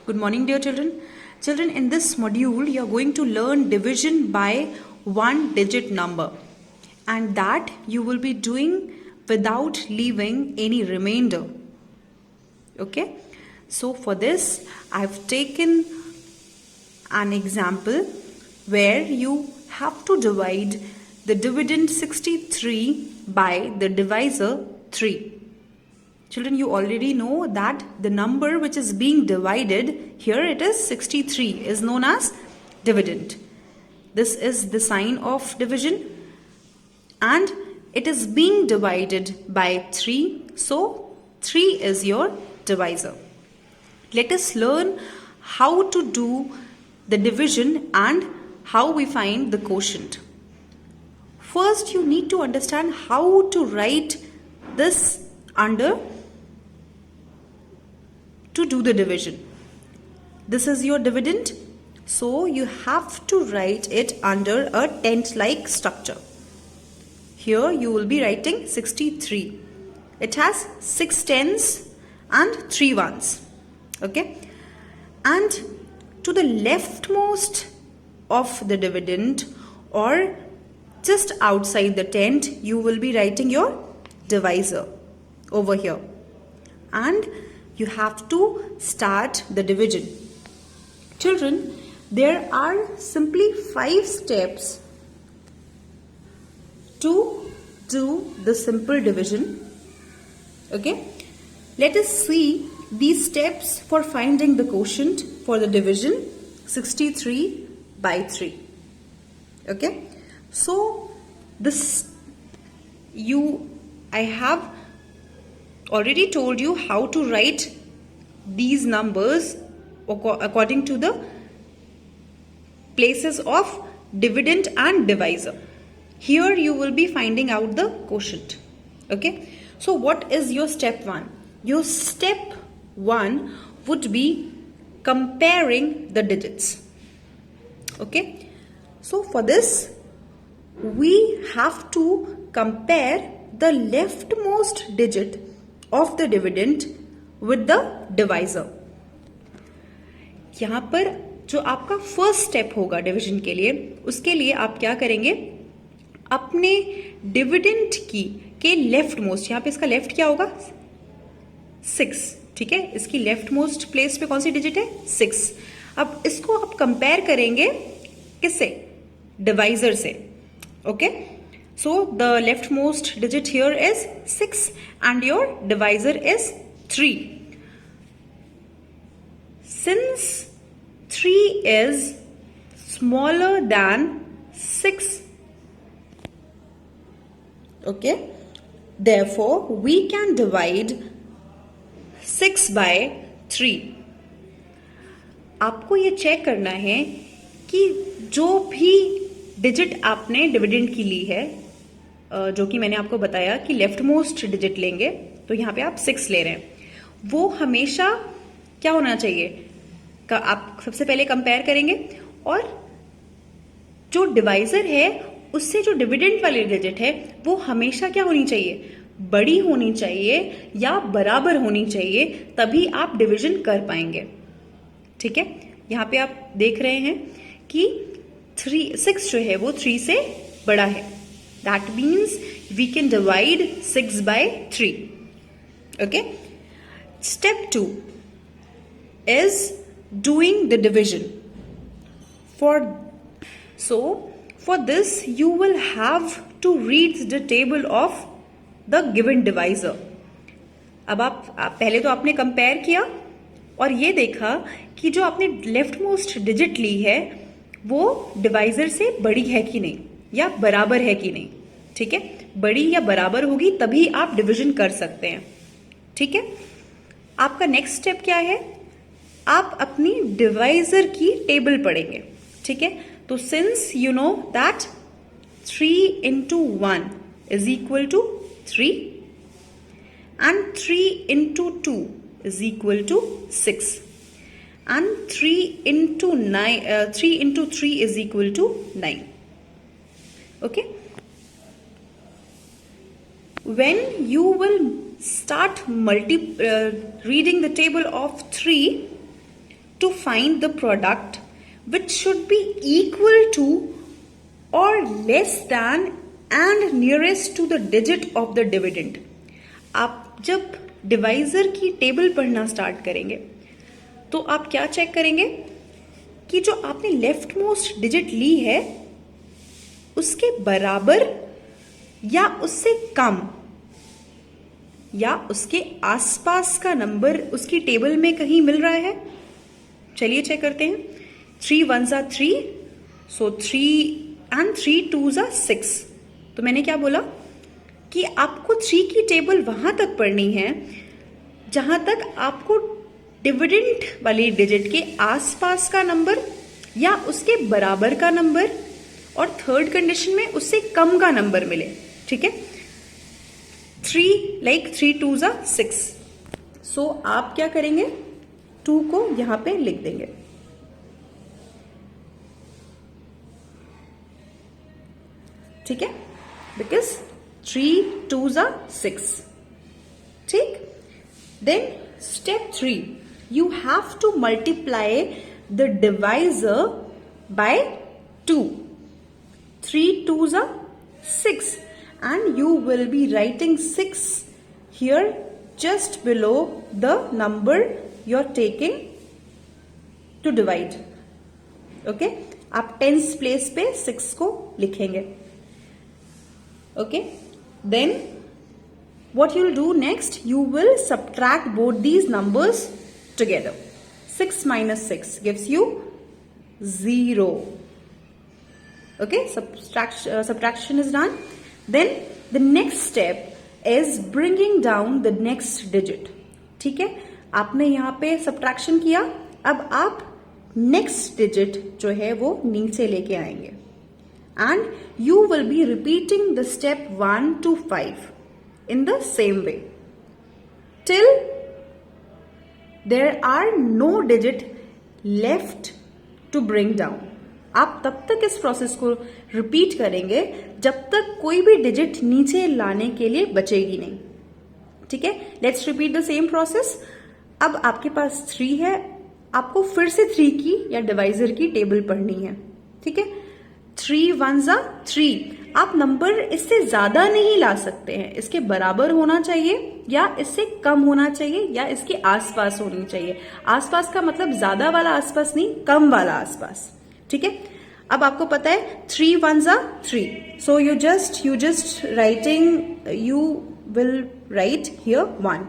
Good morning, dear children. Children, in this module, you are going to learn division by one digit number, and that you will be doing without leaving any remainder. Okay? So, for this, I've taken an example where you have to divide the dividend 63 by the divisor 3. Children, you already know that the number which is being divided, here it is 63, is known as dividend. This is the sign of division and it is being divided by 3. So, 3 is your divisor. Let us learn how to do the division and how we find the quotient. First, you need to understand how to write this under to do the division. This is your dividend, so you have to write it under a tent-like structure. Here you will be writing 63. It has 6 tens and 3 ones. Okay? And to the leftmost of the dividend or just outside the tent, you will be writing your divisor over here. And you have to start the division. Children, there are simply 5 steps to do the simple division. Okay? Let us see these steps for finding the quotient for the division 63 by 3. Okay? So, I have already told you how to write these numbers according to the places of dividend and divisor. Here you will be finding out the quotient. Okay. So what is your step 1? Your step 1 would be comparing the digits. Okay. So for this, we have to compare the leftmost digit of the dividend with the divisor. यहाँ पर जो आपका first step होगा division के लिए, उसके लिए आप क्या करेंगे, अपने डिविडेंड के लेफ्ट मोस्ट, यहाँ पे इसका लेफ्ट क्या होगा 6, ठीक है, इसकी लेफ्ट मोस्ट प्लेस पे कौन सी डिजिट है 6. अब इसको आप कंपेयर करेंगे किससे, डिवाइजर से. Okay, so the leftmost digit here is 6 and your divisor is 3. Since 3 is smaller than 6, okay, therefore we can divide 6 by 3. आपको ये चेक करना है कि जो भी डिजिट आपने डिविडेंड की ली है, जो कि मैंने आपको बताया कि लेफ्ट मोस्ट डिजिट लेंगे, तो यहाँ पे आप 6 ले रहे हैं, वो हमेशा क्या होना चाहिए, आप सबसे पहले कंपेयर करेंगे और जो डिवाइजर है उससे जो डिविडेंड वाली डिजिट है वो हमेशा क्या होनी चाहिए, बड़ी होनी चाहिए या बराबर होनी चाहिए, तभी आप डिवीजन कर पाएंगे. ठीक है, यहाँ पे आप देख रहे हैं कि 6 जो है वो 3 से बड़ा है. That means we can divide 6 by 3. Okay. Step 2 is doing the division. For this you will have to read the table of the given divisor. अब आप पहले तो आपने कंपेयर किया और ये देखा कि जो आपने लेफ्ट मोस्ट डिजिट ली है वो डिवाइजर से बड़ी है कि नहीं या बराबर है कि नहीं. ठीक है, बड़ी या बराबर होगी तभी आप डिवीजन कर सकते हैं. ठीक है, आपका नेक्स्ट स्टेप क्या है, आप अपनी डिवाइजर की टेबल पढ़ेंगे. ठीक है, तो since you know that 3 into 1 is equal to 3 and 3 into 2 is equal to 6 and 3 into 3 is equal to 9. Okay, when you will start reading the table of 3 to find the product which should be equal to or less than and nearest to the digit of the dividend. आप जब divisor की table पढ़ना start करेंगे तो आप क्या check करेंगे कि जो आपने लेफ्ट मोस्ट डिजिट ली है उसके बराबर या उससे कम या उसके आसपास का नंबर उसकी टेबल में कहीं मिल रहा है. चलिए चेक करते हैं. 3 1s are 3, so 3 and 3 2s are 6. तो मैंने क्या बोला कि आपको 3 की टेबल वहां तक पढ़नी है जहां तक आपको डिविडेंड वाली डिजिट के आसपास का नंबर या उसके बराबर का नंबर और थर्ड कंडीशन में उससे कम का नंबर मिले. ठीक है. 3 like 3 2s are 6. सो आप क्या करेंगे 2 को यहां पे लिख देंगे. ठीक है. Because 3 2s are 6. ठीक. Then step 3 you have to multiply the divisor by 2. 3 2s are 6 and you will be writing 6 here just below the number you're taking to divide. Okay, आप tens place पे 6 को लिखेंगे. Okay, then what you'll do next, you will subtract both these numbers together. 6 minus 6 gives you 0. Okay, subtraction is done. Then the next step is bringing down the next digit. ठीक है. आपने यहां पे subtraction किया. अब आप next digit जो है वो नीचे लेके आएंगे. And you will be repeating the step 1 to 5 in the same way till there are no digit left to bring down. आप तब तक इस प्रोसेस को रिपीट करेंगे जब तक कोई भी डिजिट नीचे लाने के लिए बचेगी नहीं. ठीक है. Let's repeat the same process. अब आपके पास 3 है. आपको फिर से 3 की या डिवाइजर की टेबल पढ़नी है. ठीक है. 3 1s are 3. आप नंबर इससे ज्यादा नहीं ला सकते हैं. इसके बराबर होना चाहिए या इससे कम होना चाहिए या इसके आसपास होनी चाहिए. आसपास का मतलब ज्यादा वाला आसपास नहीं, कम वाला आसपास. ठीक है. अब आपको पता है 3 1s are 3. So you just writing, you will write here 1.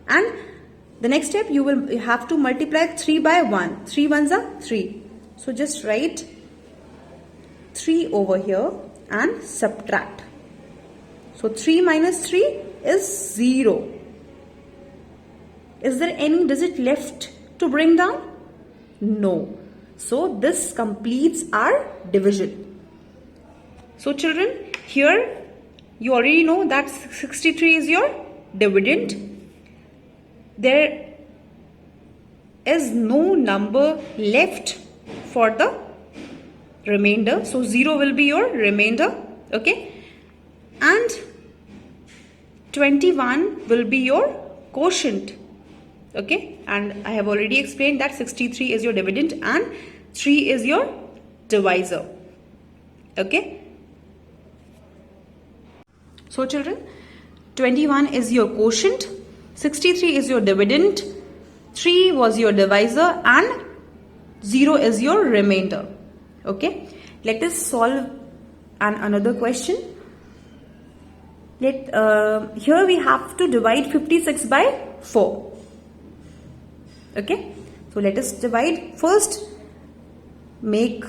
And the next step you have to multiply 3 by 1. 3 1s are 3. So just write 3 over here and subtract. So 3 minus 3 is 0. Is there any digit left to bring down? No. So this completes our division. So children, here you already know that 63 is your dividend. There is no number left for the remainder. So 0 will be your remainder. Okay. And 21 will be your quotient. Okay, and I have already explained that 63 is your dividend and 3 is your divisor. Okay, so children, 21 is your quotient, 63 is your dividend, 3 was your divisor and 0 is your remainder. Okay, let us solve another question. Here we have to divide 56 by 4. Okay, so let us divide. First, make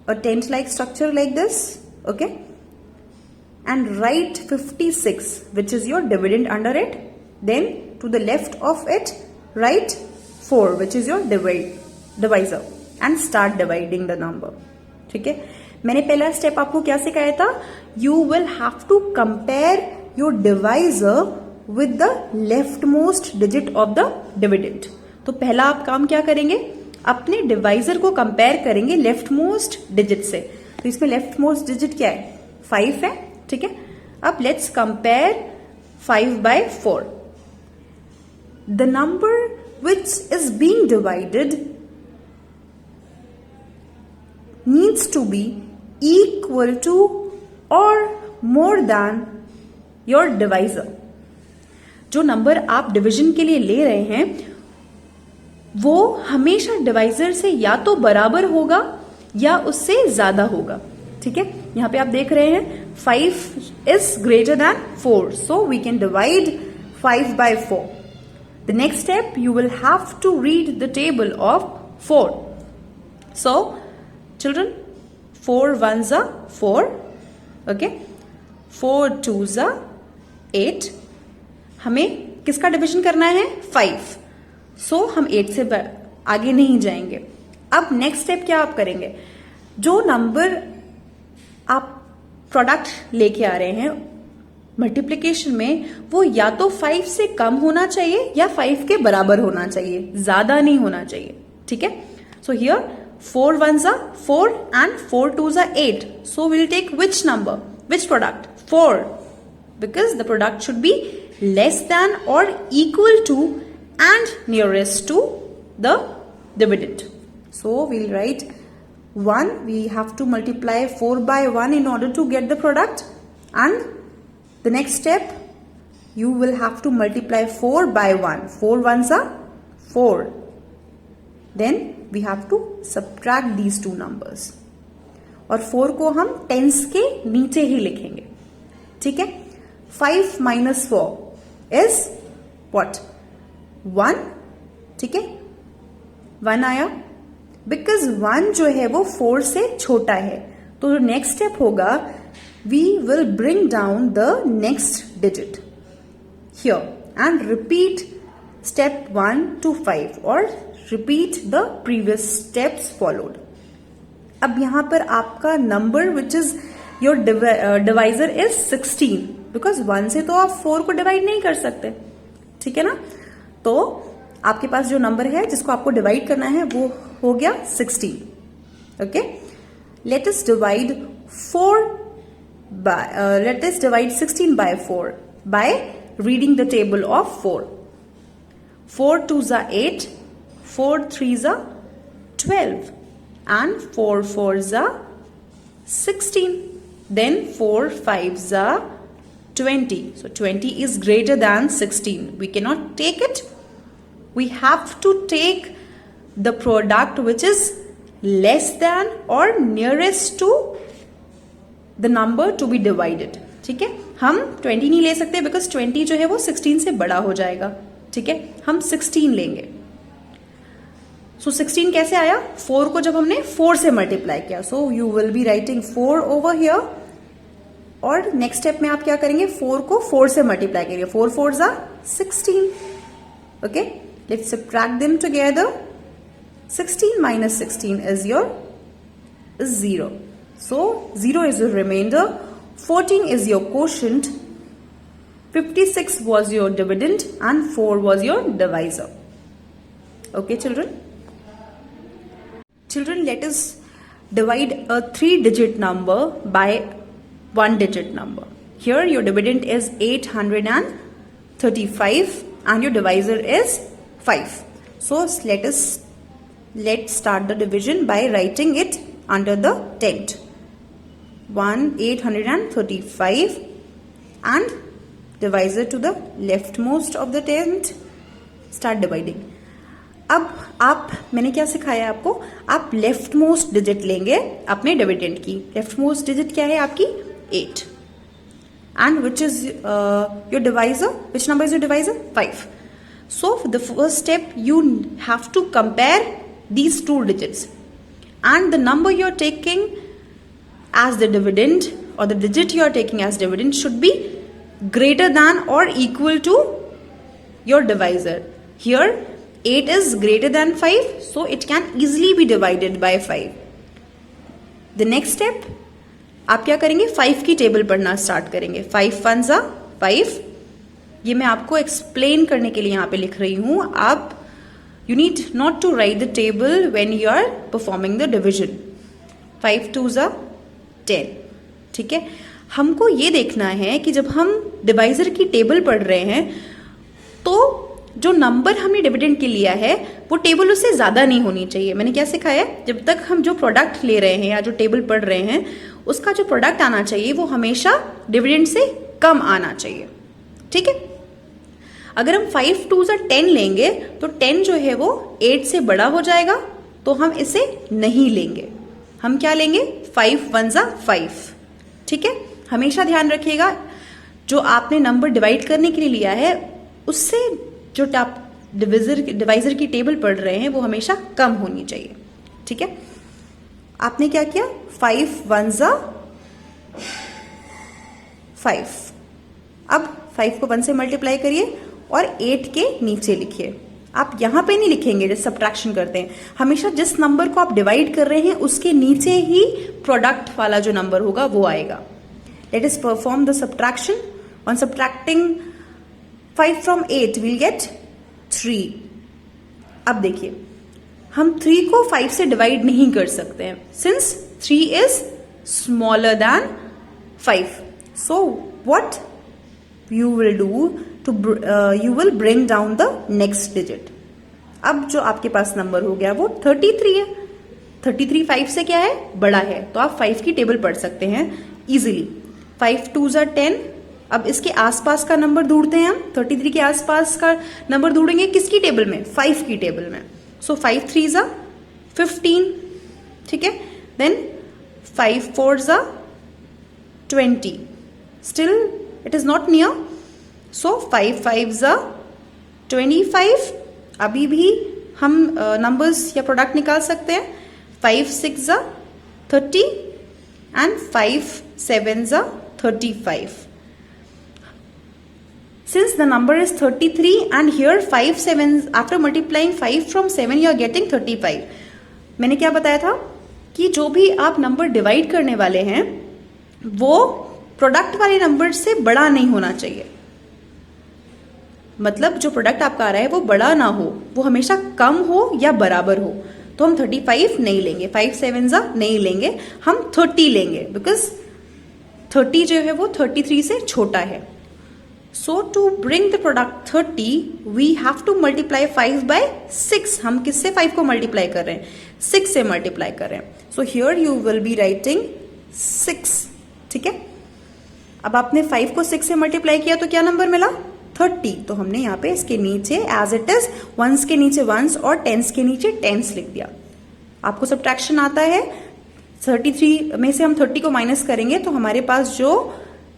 a tent like structure like this. Okay, and write 56, which is your dividend, under it. Then to the left of it, write 4, which is your divisor, and start dividing the number. ठीक है. मैंने पहला step आपको क्या सिखाया था? You will have to compare your divisor with the leftmost digit of the dividend. तो पहला आप काम क्या करेंगे? अपने डिवाइजर को कंपेयर करेंगे लेफ्ट मोस्ट डिजिट से. तो इसमें लेफ्ट मोस्ट डिजिट क्या है? 5 है. ठीक है. अब let's compare 5 by 4. The number which is being divided needs to be equal to or more than your divisor. जो नंबर आप डिवीजन के लिए ले रहे हैं वो हमेशा डिवाइजर से या तो बराबर होगा या उससे ज्यादा होगा. ठीक है, यहां पे आप देख रहे हैं 5 is greater than 4, so we can divide 5 by 4. The next step, you will have to read the table of 4. So, children, 4 ones are 4, okay? 4 twos are 8. हमें किसका डिवीजन करना है? 5. So, हम 8 से आगे नहीं जाएंगे. अब नेक्स्ट स्टेप क्या आप करेंगे? जो नंबर आप प्रोडक्ट लेके आ रहे हैं मल्टीप्लिकेशन में, वो या तो 5 से कम होना चाहिए या 5 के बराबर होना चाहिए, ज्यादा नहीं होना चाहिए. ठीक है, so here 4 ones are 4 and 4 twos are 8. So we'll take which number, which product? 4, because the product should be less than or equal to and nearest to the dividend. So we'll write 1. We have to multiply 4 by 1 in order to get the product, and the next step, you will have to multiply 4 by 1. 4 ones are 4. Then we have to subtract these two numbers. और 4 को हम tense के नीचे ही लिखेंगे. ठीक है, 5 minus 4 is what? 1. ठीक है, 1 आया. बिकॉज 1 जो है वो 4 से छोटा है, तो नेक्स्ट स्टेप होगा, we will bring down the next digit here and repeat step 1 to 5 or repeat the previous steps followed. अब यहां पर आपका number which is your divisor is 16, because 1 से तो आप 4 को डिवाइड नहीं कर सकते. ठीक है ना, तो आपके पास जो नंबर है जिसको आपको डिवाइड करना है वो हो गया 16. Okay, let us divide 16 by 4 by reading the table of 4. 4 twos are 8, 4 threes are 12, and 4 fours are 16. Then 4 fives are 20. So 20 is greater than 16. We cannot take it. We have to take the product which is less than or nearest to the number to be divided. ठीक है, हम 20 नहीं ले सकते because 20 जो है वो 16 से बड़ा हो जाएगा. ठीक है, हम 16 लेंगे. सो 16 कैसे आया? 4 को जब हमने 4 से मल्टीप्लाई किया. So you will be writing 4 over here, और नेक्स्ट स्टेप में आप क्या करेंगे? 4 को 4 से मल्टीप्लाई करेंगे. 4 4s are 16. Okay, let's subtract them together. 16 minus 16 is 0. So 0 is your remainder, 14 is your quotient, 56 was your dividend, and 4 was your divisor. Okay, children? Children, let us divide a 3-digit number by 1-digit number. Here your dividend is 835 and your divisor is 5. So let's start the division by writing it under the tent. 835 and divisor to the leftmost of the tent. Start dividing. अब आप, मैंने क्या सिखाया आपको? आप left most digit लेंगे अपने dividend की. लेफ्ट मोस्ट डिजिट क्या है आपकी? 8. And which is your divisor? Which number is your divisor? 5. So for the first step, you have to compare these two digits, and the number you are taking as the dividend, or the digit you are taking as dividend, should be greater than or equal to your divisor. Here 8 is greater than 5, so it can easily be divided by 5. The next step, आप क्या करेंगे? 5 की table पढ़ना start करेंगे. 5 ones are 5. ये मैं आपको explain करने के लिए यहाँ पे लिख रही हूँ. आप you need not to write the table when you are performing the division. 5 twos are 10. ठीक है, हमको ये देखना है कि जब हम डिवाइजर की टेबल पढ़ रहे हैं तो जो नंबर हमने डिविडेंड के लिया है वो टेबल उससे ज्यादा नहीं होनी चाहिए। मैंने क्या सिखाया है, जब तक हम जो प्रोडक्ट ले रहे हैं या जो टेबल पढ़ रहे हैं उसका जो प्रोडक्ट आना चाहिए वो हमेशा डिविडेंड से कम आना चाहिए। ठीक है, अगर हम 5 2s 10 लेंगे तो 10 जो है वो 8 से बड़ा हो जाएगा, तो हम इसे नहीं लेंगे। हम क्या लेंगे, 5 1s 5। ठीक है, हमेशा ध्यान रखिएगा जो आपने नंबर डिवाइड करने के लिए लिया है उससे जो आप डिवाइजर की टेबल पढ़ रहे हैं वो हमेशा कम होनी चाहिए। ठीक है, आपने क्या किया, 5 1s 5। अब 5 को 1 से मल्टीप्लाई करिए और 8 के नीचे लिखिए। आप यहां पे नहीं लिखेंगे जैसे सब्ट्रैक्शन करते हैं, हमेशा जिस नंबर को आप डिवाइड कर रहे हैं उसके नीचे ही प्रोडक्ट वाला जो नंबर होगा वो आएगा। Let us perform the subtraction. On subtracting 5 from 8 we'll get 3। अब देखिए, हम 3 को 5 से डिवाइड नहीं कर सकते हैं since 3 is smaller than 5। So what you will do to you will bring down the next digit। अब जो आपके पास नंबर हो गया वो 33 है। 33 5 से क्या है, बड़ा है, तो आप 5 की टेबल पढ़ सकते हैं इजीली। 5 2s 10। अब इसके आसपास का नंबर ढूंढते हैं हम। 33 के आसपास का नंबर ढूंढेंगे किसकी टेबल में, 5 की टेबल में। सो 5 3s 15। ठीक है, then 5 4s 20। Still it is not near, so 5 5s 25। अभी भी हम नंबर्स या प्रोडक्ट निकाल सकते हैं। 5 6s 30 and 5 7s 35। Since the number is 33 and here 5 7s, after multiplying 5 from 7 you are getting 35। मैंने क्या बताया था कि जो भी आप नंबर डिवाइड करने वाले हैं वो प्रोडक्ट वाले नंबर से बड़ा नहीं होना चाहिए। मतलब जो प्रोडक्ट आपका आ रहा है वो बड़ा ना हो, वो हमेशा कम हो या बराबर हो। तो हम 35 नहीं लेंगे, 5 7s नहीं लेंगे, हम 30 लेंगे बिकॉज 30 जो है वो 33 से छोटा है। So to bring the product 30 we have to multiply 5 by 6। हम किससे 5 को मल्टीप्लाई कर रहे हैं, 6 से मल्टीप्लाई कर रहे हैं। So here you will be writing 6। ठीक है, अब आपने 5 को 6 से मल्टीप्लाई किया तो क्या नंबर मिला, 30। तो हमने यहाँ पे इसके नीचे एज इट इज 1s के नीचे 1s और 10s के नीचे 10s लिख दिया। आपको सब्ट्रैक्शन आता है, 33 में से हम 30 को माइनस करेंगे तो हमारे पास जो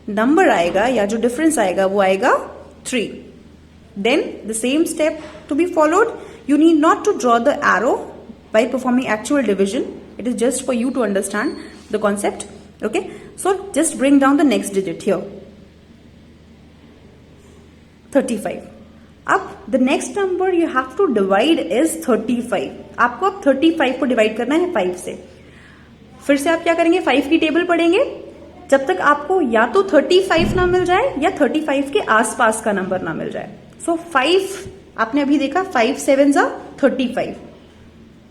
नंबर आएगा या जो डिफरेंस आएगा वो आएगा 3। Then the same step to be followed. You need not to draw the arrow by performing actual division, it is just for you to understand the concept. Okay, so just bring down the next digit here, 35। अब the next number you have to divide is 35। आपको अब 35 को divide करना है 5 से। फिर से आप क्या करेंगे, 5 की टेबल पढ़ेंगे जब तक आपको या तो 35 ना मिल जाए या 35 के आसपास का नंबर ना मिल जाए। सो 5 आपने अभी देखा, 5 7s 35।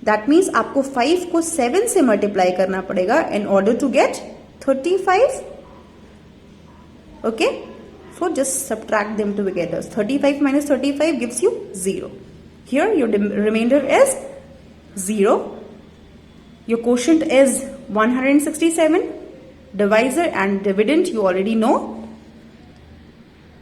दैट मीन्स आपको 5 को 7 से मल्टीप्लाई करना पड़ेगा in order to get 35। Okay, so just subtract them together। 35 minus 35 gives you 0। Here your remainder is 0। Your quotient is 167। Divisor and dividend you already know।